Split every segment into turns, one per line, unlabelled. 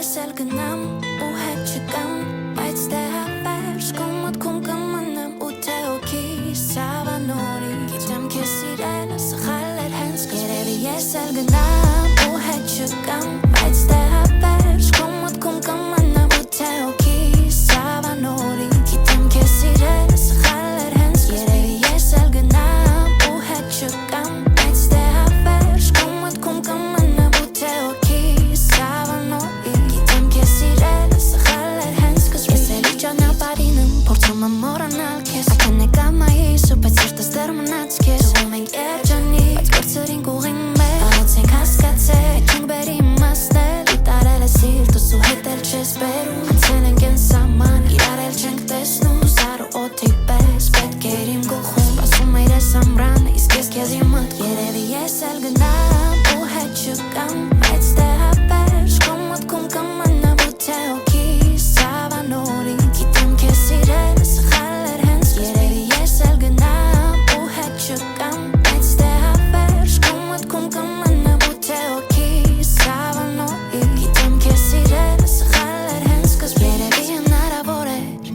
ես էլ գնամ ու հետ չկամ, բայց դե հավերժ կոմոտքում կմնամ ու թե օքիս ավանորի գիտեմ քեզ սիրելը սխալ էր հենց երևի ես էլ գնամ ու հետ չկամ, բայց դե հավերժ կոմոտքում կմնամ ու թե օքիս ավանորի գիտեմ քեզ սիրելը սխալ էր հենց երևի ես էլ գնամ ու հետ չկամ, բայց դե հավերժ կոմոտքում կմնամ ու թե օքիս ավանորի գիտեմ քեզ սիրելը սխալ էր հենց ես էլի ճանապարհին եմ փորձում եմ մոռանալ քեզ Ակեն եկա մայիս ու բայց սիրտս դեռ մնաց քեզ Ուղում ենք երջանի բայց գործերին կուղին մեր Ահոց ենք հասկացել այդ չենք բերի իմաստել Վիտարել է սիրտս ու հետել չես բերում Անցել ենք են սահման իրար էլ չենք տեսնում Սար ու օդի պես պետք էր իմ գլխում Ասում էիր ես ամրանը իսկ ես քեզ իմ մոտ Երևի ես էլ գնամ ու հետ չկամ Բայց դե հավերժ կոմոտքում կմնամ ու թե օքիս ավանորի Գիտեմ քեզ սիրելը սխալ էր հենց Երևի ես էլ գնամ ու հետ չկամ Բայց դե հավերժ կոմոտքում կմնամ ու թե օքիս ավանորի Գիտեմ քեզ սիրելը սխալ էր հենց Երևի հնարավոր էր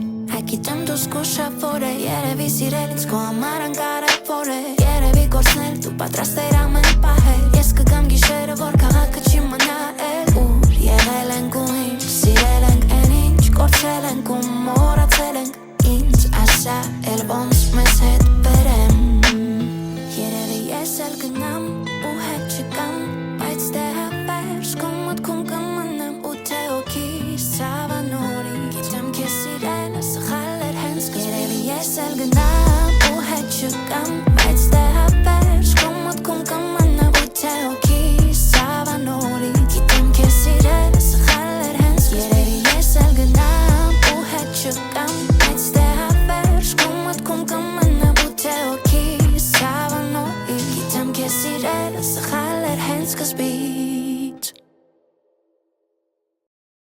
Գիտեմ դու զգուշավոր է Երևի սիրել ինձ քո համար անկարևոր է Երևի կորցնել դու պատրաստ էր ամեն պահել Ես կգամ գիշերը որ քաղաքը չի մնա էլ Ուր եղել ենք ու ինչ սիրել ենք են ինչ Կորցել ենք ու մոռացել ենք ինձ ասա էլ ոնց մեզ հետ բերեմ Երևի ես էլ գնամ ու հետ չկամ Բայց դե հավերժ կոմոտքում կմնամ ու թե օքիս ավանորի Գիտեմ քեզ սիրելը սխալ էր հենց Երևի ես էլ գնամ ու հետ չկամ Բայց դե հավերժ կոմոտքում կմնամ ու թե օքիս ավանորի Գիտեմ քեզ սիրելը սխալ էր հենց Երևի ես էլ գնամ ու հետ չկամ Բայց դե հավերժ կոմոտքում կմնամ ու թե օքիս ավանորի Գիտեմ քեզ սիրելը սխալ էր հենց սկզբի